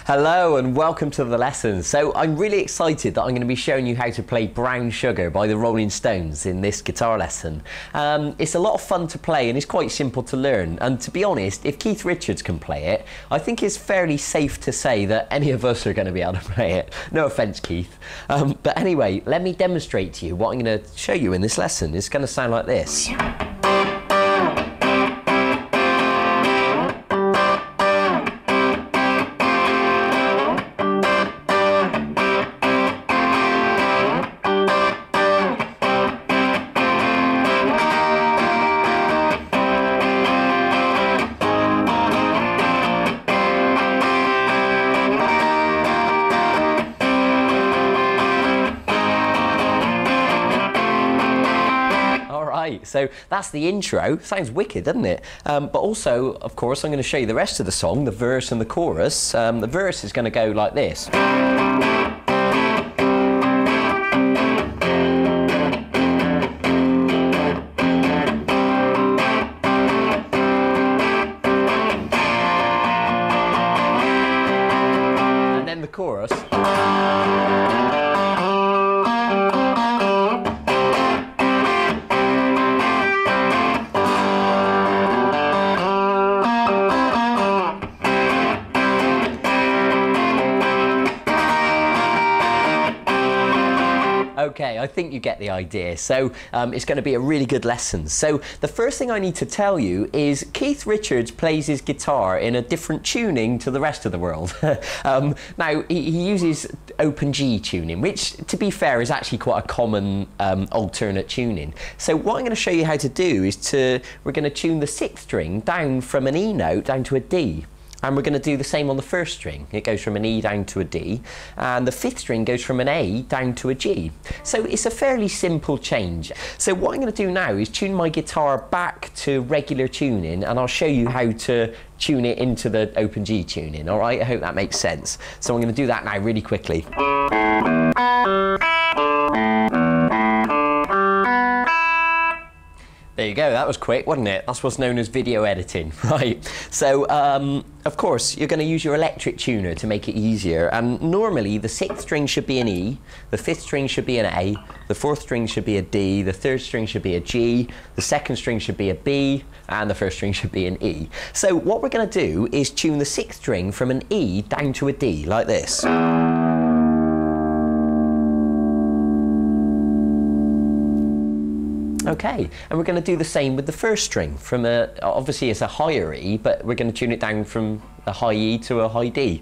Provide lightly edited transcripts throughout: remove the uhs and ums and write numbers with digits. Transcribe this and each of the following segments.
Hello and welcome to the lesson. So I'm really excited that I'm going to be showing you how to play Brown Sugar by the Rolling Stones in this guitar lesson. It's a lot of fun to play and it's quite simple to learn, and to be honest, if Keith Richards can play it, I think it's fairly safe to say that any of us are going to be able to play it. No offence, Keith. But anyway, let me demonstrate to you what I'm going to show you in this lesson. It's going to sound like this. So that's the intro. Sounds wicked, doesn't it? But also, of course, I'm going to show you the rest of the song, the verse and the chorus. The verse is going to go like this. And then the chorus. Okay, I think you get the idea. So it's going to be a really good lesson. So the first thing I need to tell you is Keith Richards plays his guitar in a different tuning to the rest of the world. Now, he uses open G tuning, which, to be fair, is actually quite a common alternate tuning. So what I'm going to show you how to do is we're going to tune the 6th string down from an E note down to a D. And we're going to do the same on the 1st string. It goes from an E down to a D, and the 5th string goes from an A down to a G. So it's a fairly simple change. So what I'm going to do now is tune my guitar back to regular tuning, and I'll show you how to tune it into the open G tuning. All right, I hope that makes sense. So I'm going to do that now really quickly. There you go, that was quick, wasn't it? That's what's known as video editing, right? So, of course, you're going to use your electric tuner to make it easier. And normally, the 6th string should be an E, the 5th string should be an A, the 4th string should be a D, the 3rd string should be a G, the 2nd string should be a B, and the 1st string should be an E. So what we're going to do is tune the 6th string from an E down to a D, like this. Okay, and we're going to do the same with the 1st string. Obviously it's a higher E, but we're going to tune it down from a high E to a high D.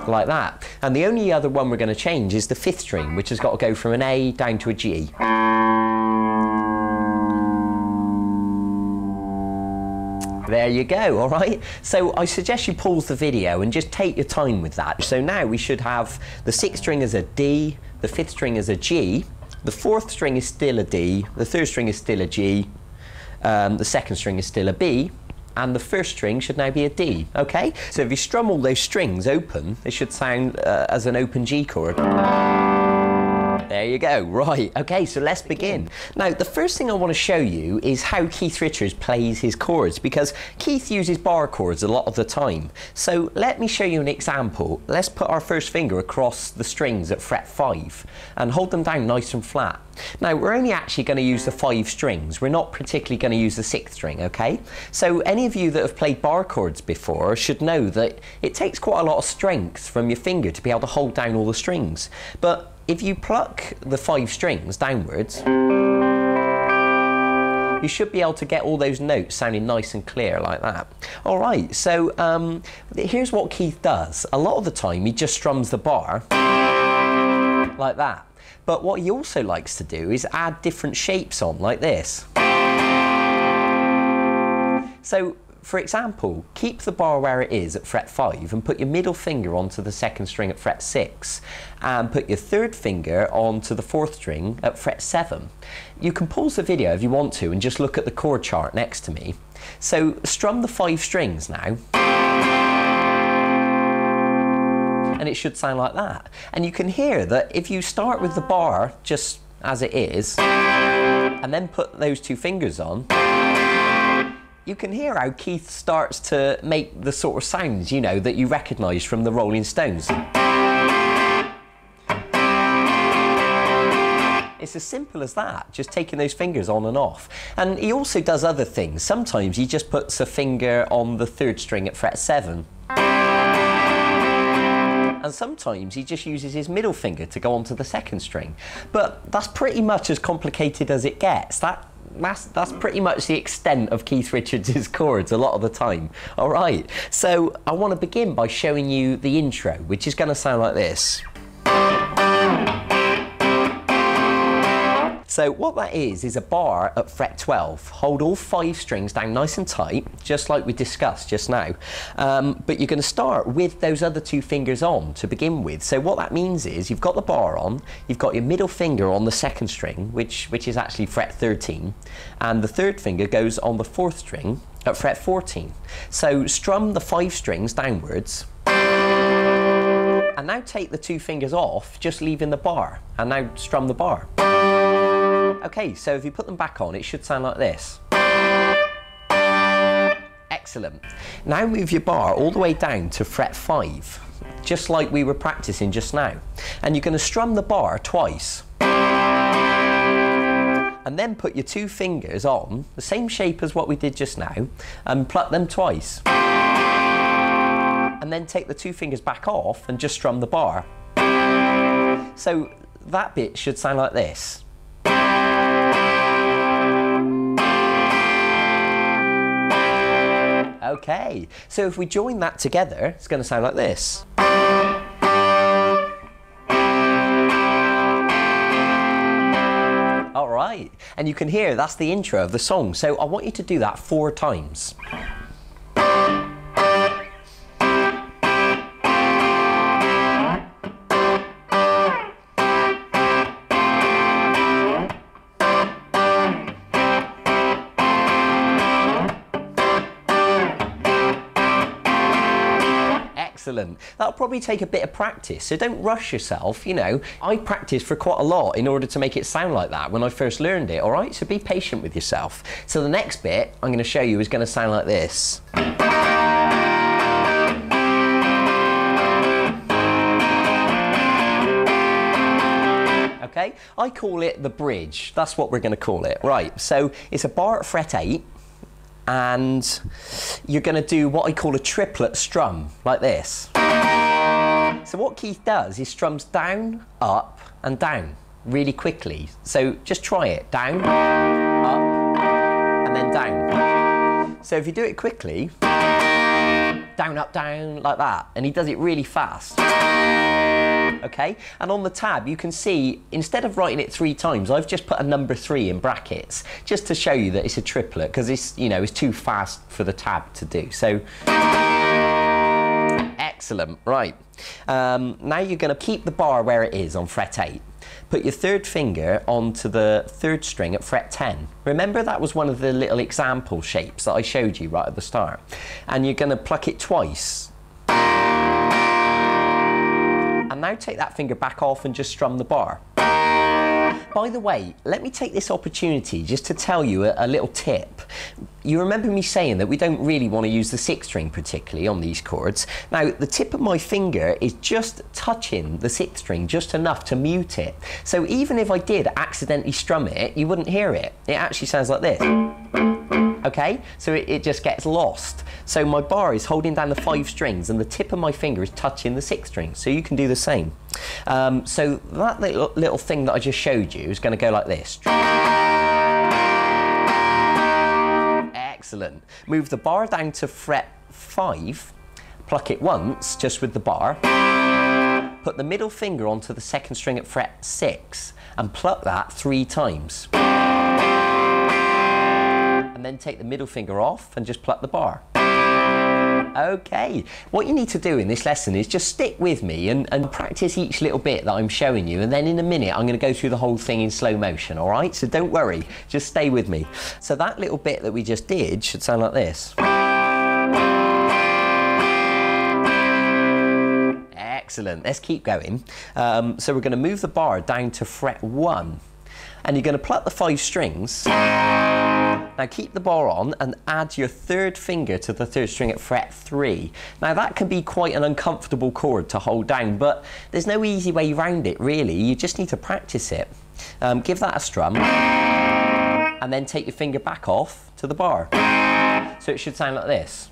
Like that. And the only other one we're going to change is the 5th string, which has got to go from an A down to a G. There you go, all right? So I suggest you pause the video and just take your time with that. So now we should have the 6th string as a D, the 5th string as a G, the 4th string is still a D, the 3rd string is still a G, the 2nd string is still a B, and the 1st string should now be a D, okay? So if you strum all those strings open, they should sound as an open G chord. There you go, right, okay, so let's begin. Now, the first thing I want to show you is how Keith Richards plays his chords, because Keith uses bar chords a lot of the time. So let me show you an example. Let's put our first finger across the strings at fret 5 and hold them down nice and flat. Now, we're only actually going to use the 5 strings. We're not particularly going to use the 6th string, okay? So any of you that have played bar chords before should know that it takes quite a lot of strength from your finger to be able to hold down all the strings. But if you pluck the 5 strings downwards, you should be able to get all those notes sounding nice and clear like that. All right, so here's what Keith does. A lot of the time, he just strums the bar like that. But what he also likes to do is add different shapes on, like this. So, for example, keep the bar where it is at fret 5 and put your middle finger onto the 2nd string at fret 6 and put your 3rd finger onto the 4th string at fret 7. You can pause the video if you want to and just look at the chord chart next to me. So strum the 5 strings now. And it should sound like that. And you can hear that if you start with the bar just as it is, and then put those two fingers on, you can hear how Keith starts to make the sort of sounds, you know, that you recognise from the Rolling Stones. It's as simple as that, just taking those fingers on and off. And he also does other things. Sometimes he just puts a finger on the 3rd string at fret 7. And sometimes he just uses his middle finger to go onto the 2nd string. But that's pretty much as complicated as it gets. That's pretty much the extent of Keith Richards' chords a lot of the time. All right, so I want to begin by showing you the intro, which is going to sound like this. So what that is a bar at fret 12. Hold all 5 strings down nice and tight, just like we discussed just now. But you're going to start with those other 2 fingers on to begin with. So what that means is you've got the bar on, you've got your middle finger on the 2nd string, which is actually fret 13, and the 3rd finger goes on the 4th string at fret 14. So strum the 5 strings downwards, and now take the 2 fingers off, just leaving the bar, and now strum the bar. Okay, so if you put them back on, it should sound like this. Excellent. Now move your bar all the way down to fret 5, just like we were practicing just now. And you're going to strum the bar twice. And then put your 2 fingers on, the same shape as what we did just now, and pluck them twice. And then take the 2 fingers back off and just strum the bar. So that bit should sound like this. Okay, so if we join that together, it's going to sound like this. All right, and you can hear that's the intro of the song. So I want you to do that 4 times. Excellent. That'll probably take a bit of practice, so don't rush yourself, you know. I practiced for quite a lot in order to make it sound like that when I first learned it, all right? So be patient with yourself. So the next bit I'm going to show you is going to sound like this. Okay, I call it the bridge. That's what we're going to call it. Right, so it's a bar at fret 8, and you're going to do what I call a triplet strum, like this. So what Keith does is strums down, up, and down really quickly. So just try it. Down, up, and then down. So if you do it quickly, down, up, down, like that, and he does it really fast. Okay, and on the tab you can see, instead of writing it 3 times, I've just put a number 3 in brackets just to show you that it's a triplet, because it's, you know, it's too fast for the tab to do. So excellent. Right, now you're going to keep the bar where it is on fret 8. Put your 3rd finger onto the 3rd string at fret 10. Remember, that was one of the little example shapes that I showed you right at the start. And you're going to pluck it twice. And now take that finger back off and just strum the bar. By the way, let me take this opportunity just to tell you a little tip. You remember me saying that we don't really want to use the 6th string particularly on these chords. Now, the tip of my finger is just touching the 6th string just enough to mute it. So even if I did accidentally strum it, you wouldn't hear it. It actually sounds like this. Okay, so it just gets lost. So my bar is holding down the 5 strings and the tip of my finger is touching the 6th string, so you can do the same. So that little thing that I just showed you is going to go like this. Excellent. Move the bar down to fret 5, pluck it once just with the bar, put the middle finger onto the 2nd string at fret 6 and pluck that 3 times. And then take the middle finger off and just pluck the bar. Okay, what you need to do in this lesson is just stick with me and practice each little bit that I'm showing you, and then in a minute I'm going to go through the whole thing in slow motion, all right? So don't worry, just stay with me. So that little bit that we just did should sound like this. Excellent, let's keep going. So we're going to move the bar down to fret 1. and you're going to pluck the 5 strings. Now keep the bar on and add your 3rd finger to the 3rd string at fret 3. Now that can be quite an uncomfortable chord to hold down, but there's no easy way around it really. You just need to practice it. Give that a strum and then take your finger back off to the bar. So it should sound like this.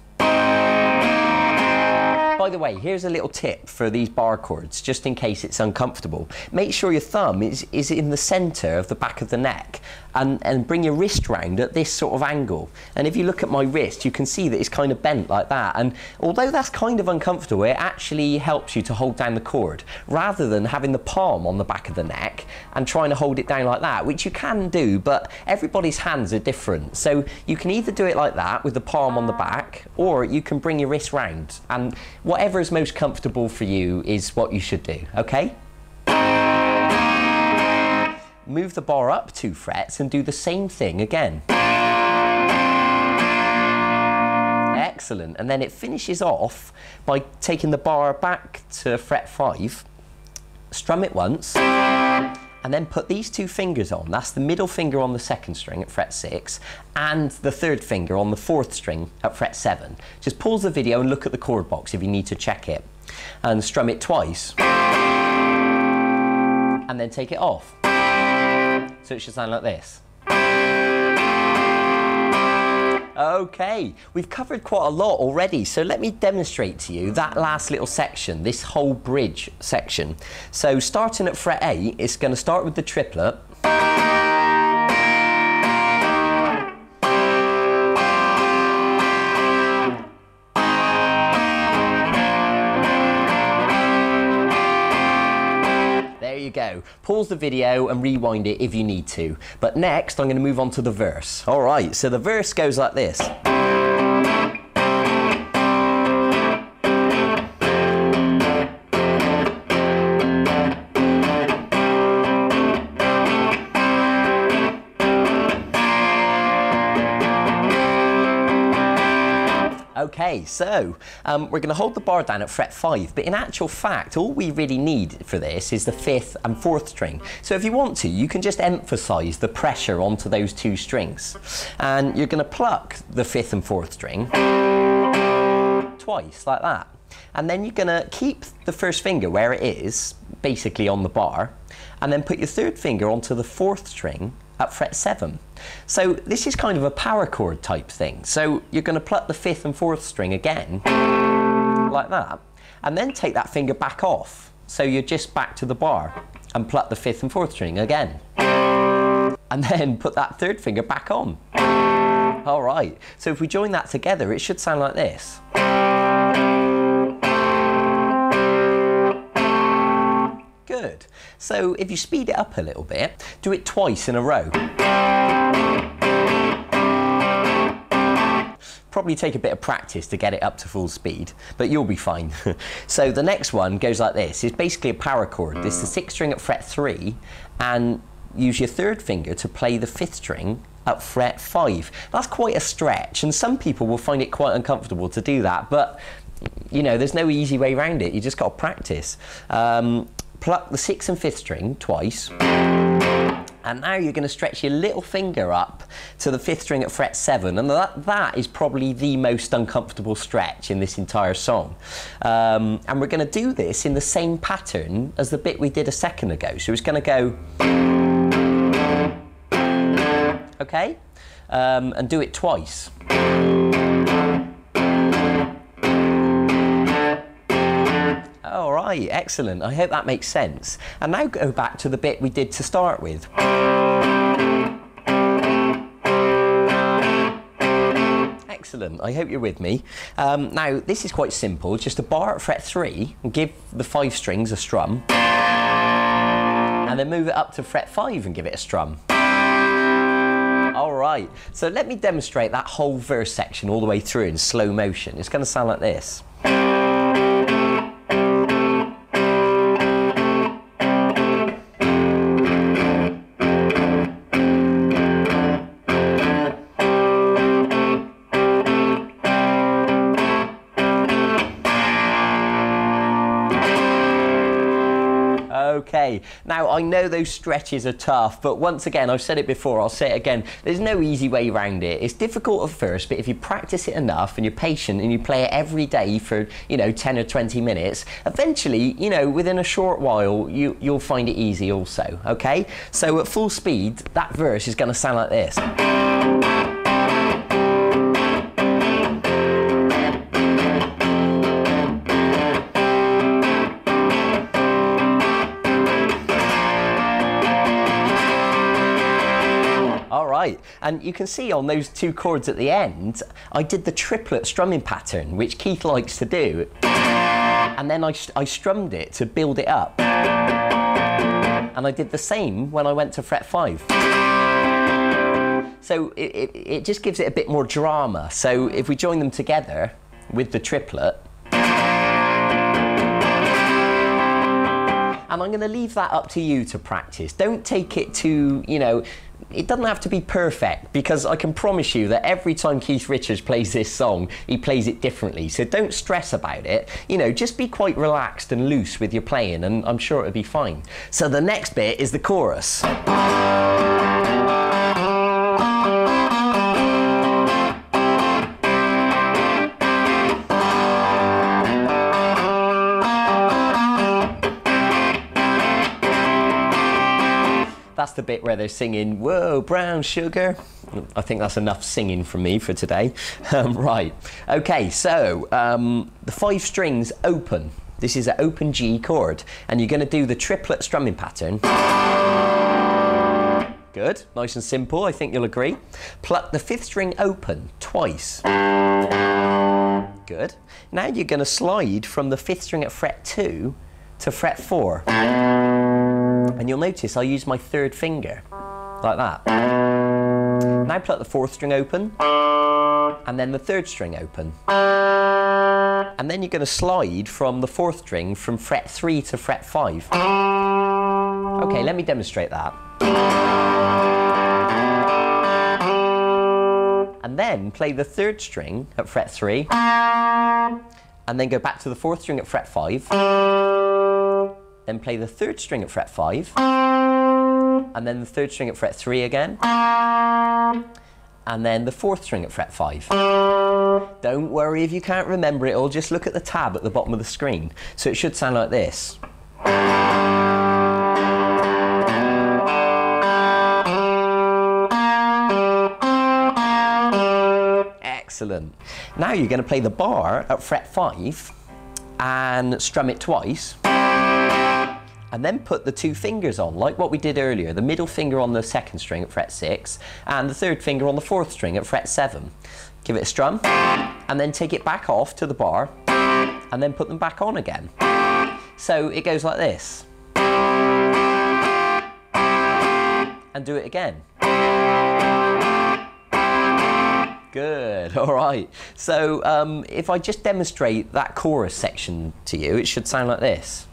By the way, here's a little tip for these bar chords, just in case it's uncomfortable. Make sure your thumb is in the centre of the back of the neck, and bring your wrist round at this sort of angle. And if you look at my wrist, you can see that it's kind of bent like that. And although that's kind of uncomfortable, it actually helps you to hold down the chord, rather than having the palm on the back of the neck and trying to hold it down like that, which you can do, but everybody's hands are different. So you can either do it like that with the palm on the back, or you can bring your wrist round. And whatever is most comfortable for you is what you should do, okay? Move the bar up 2 frets and do the same thing again. Excellent. And then it finishes off by taking the bar back to fret 5, strum it once, and then put these 2 fingers on. That's the middle finger on the 2nd string at fret 6 and the 3rd finger on the 4th string at fret 7. Just pause the video and look at the chord box if you need to check it. And strum it twice. And then take it off. So it should sound like this. Okay, we've covered quite a lot already, so let me demonstrate to you that last little section, this whole bridge section. So starting at fret 8, it's going to start with the triplet. Go. Pause the video and rewind it if you need to. But next I'm going to move on to the verse. Alright, so the verse goes like this. Okay, so we're going to hold the bar down at fret 5, but in actual fact, all we really need for this is the 5th and 4th string. So if you want to, you can just emphasise the pressure onto those 2 strings. And you're going to pluck the 5th and 4th string twice, like that. And then you're going to keep the 1st finger where it is, basically on the bar, and then put your 3rd finger onto the 4th string at fret 7. So this is kind of a power chord type thing. So you're going to pluck the 5th and 4th string again, like that, and then take that finger back off. So you're just back to the bar and pluck the 5th and 4th string again. And then put that 3rd finger back on. All right, so if we join that together, it should sound like this. Good. So if you speed it up a little bit, do it twice in a row. Probably take a bit of practice to get it up to full speed, but you'll be fine. So the next one goes like this. It's basically a power chord. This is the 6th string at fret 3, and use your 3rd finger to play the 5th string at fret 5. That's quite a stretch, and some people will find it quite uncomfortable to do that, but you know, there's no easy way around it. You just got to practice. Pluck the 6th and 5th string twice, and now you're going to stretch your little finger up to the 5th string at fret 7, and that is probably the most uncomfortable stretch in this entire song. And we're going to do this in the same pattern as the bit we did a second ago. So it's going to go, okay, and do it twice. All right, excellent. I hope that makes sense. And now go back to the bit we did to start with. Excellent. I hope you're with me. Now, this is quite simple. Just a bar at fret 3, and give the 5 strings a strum, and then move it up to fret 5 and give it a strum. All right, so let me demonstrate that whole verse section all the way through in slow motion. It's going to sound like this. Okay, Okay, now I know those stretches are tough, but once again, I've said it before, I'll say it again, there's no easy way around it. It's difficult at first, but if you practice it enough and you're patient and you play it every day for, 10 or 20 minutes, eventually, within a short while, you'll find it easy also, okay? So at full speed, that verse is going to sound like this. And you can see on those two chords at the end, I did the triplet strumming pattern, which Keith likes to do. And then I strummed it to build it up. And I did the same when I went to fret 5. So it just gives it a bit more drama. So if we join them together with the triplet, and I'm going to leave that up to you to practice. Don't take it to, it doesn't have to be perfect, because I can promise you that every time Keith Richards plays this song, he plays it differently. So don't stress about it. Just be quite relaxed and loose with your playing, and I'm sure it'll be fine. So the next bit is the chorus. That's the bit where they're singing, "Whoa, brown sugar." I think that's enough singing from me for today. Right, okay, so the 5 strings open. This is an open G chord, and you're going to do the triplet strumming pattern. Good, nice and simple, I think you'll agree. Pluck the 5th string open twice. Good. Now you're going to slide from the 5th string at fret 2 to fret 4. And you'll notice I use my 3rd finger, like that. Now pluck the 4th string open, and then the 3rd string open. And then you're going to slide from the 4th string from fret 3 to fret 5. Okay, let me demonstrate that. And then play the 3rd string at fret 3, and then go back to the 4th string at fret 5. Then play the 3rd string at fret 5, and then the 3rd string at fret 3 again, and then the 4th string at fret 5. Don't worry if you can't remember it all, just look at the tab at the bottom of the screen. So it should sound like this. Excellent. Now you're going to play the bar at fret 5 and strum it twice. And then put the 2 fingers on, like what we did earlier, the middle finger on the 2nd string at fret 6, and the 3rd finger on the 4th string at fret 7. Give it a strum, and then take it back off to the bar, and then put them back on again. So it goes like this. And do it again. Good, all right. So if I just demonstrate that chorus section to you, it should sound like this.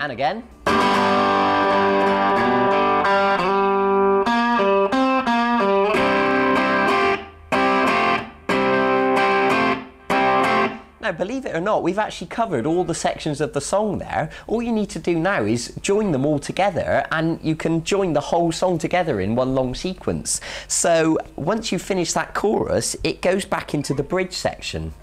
And again. Now, believe it or not, we've actually covered all the sections of the song there. All you need to do now is join them all together, and you can join the whole song together in one long sequence. So once you finish that chorus, it goes back into the bridge section.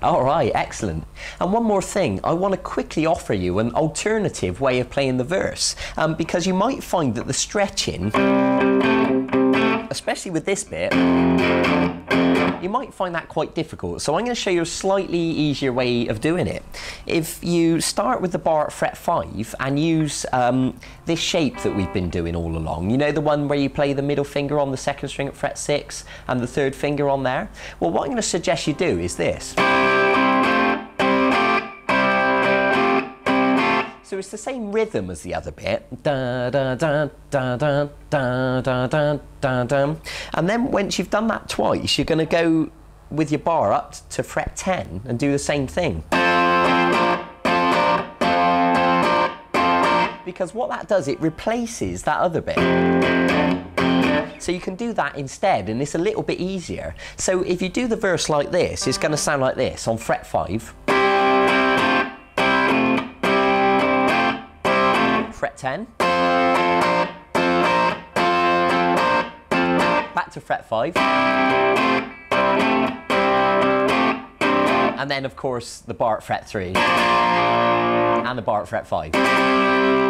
All right, excellent. And one more thing, I want to quickly offer you an alternative way of playing the verse, because you might find that the stretching, especially with this bit, you might find that quite difficult. So I'm going to show you a slightly easier way of doing it. If you start with the bar at fret 5 and use this shape that we've been doing all along, you know, the one where you play the middle finger on the 2nd string at fret 6 and the 3rd finger on there? Well, what I'm going to suggest you do is this. So it's the same rhythm as the other bit. Da, da, da, da, da, da, da, da, da, da. And then once you've done that twice, you're going to go with your bar up to fret 10 and do the same thing. because what that does, it replaces that other bit. So you can do that instead, and it's a little bit easier. So if you do the verse like this, it's going to sound like this on fret 5, fret 10, back to fret 5, and then of course the bar at fret 3 and the bar at fret 5.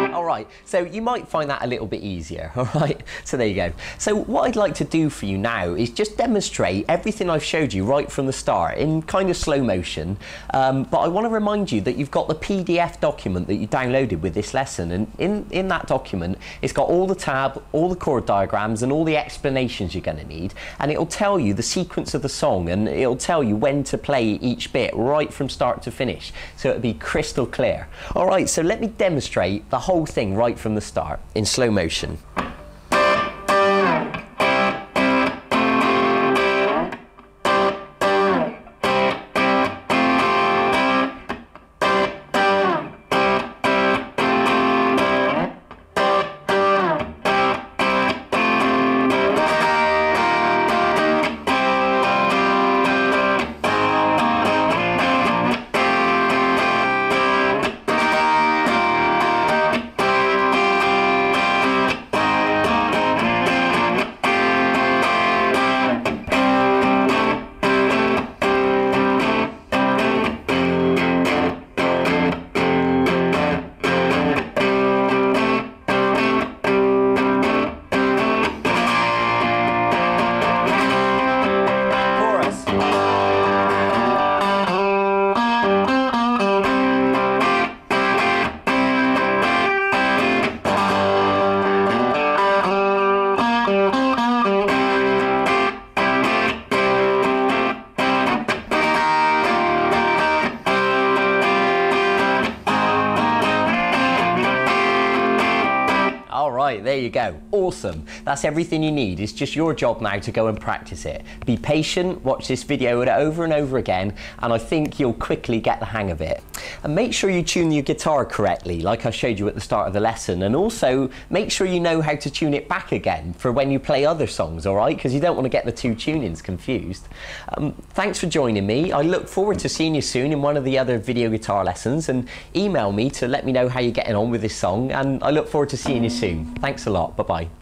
All right, so you might find that a little bit easier, all right? So there you go. So what I'd like to do for you now is just demonstrate everything I've showed you right from the start in kind of slow motion, but I want to remind you that you've got the PDF document that you downloaded with this lesson, and in that document, it's got all the tab, all the chord diagrams, and all the explanations you're going to need, and it'll tell you the sequence of the song, and it'll tell you when to play each bit right from start to finish, so it'll be crystal clear. All right, so let me demonstrate the whole thing right from the start in slow motion. Right, there you go. Awesome. That's everything you need. It's just your job now to go and practice it. Be patient, watch this video over and over again, and I think you'll quickly get the hang of it. And make sure you tune your guitar correctly, like I showed you at the start of the lesson, and also make sure you know how to tune it back again for when you play other songs, all right? Because you don't want to get the two tunings confused. Thanks for joining me. I look forward to seeing you soon in one of the other video guitar lessons, and email me to let me know how you're getting on with this song, and I look forward to seeing you soon. Thanks a lot. Bye-bye.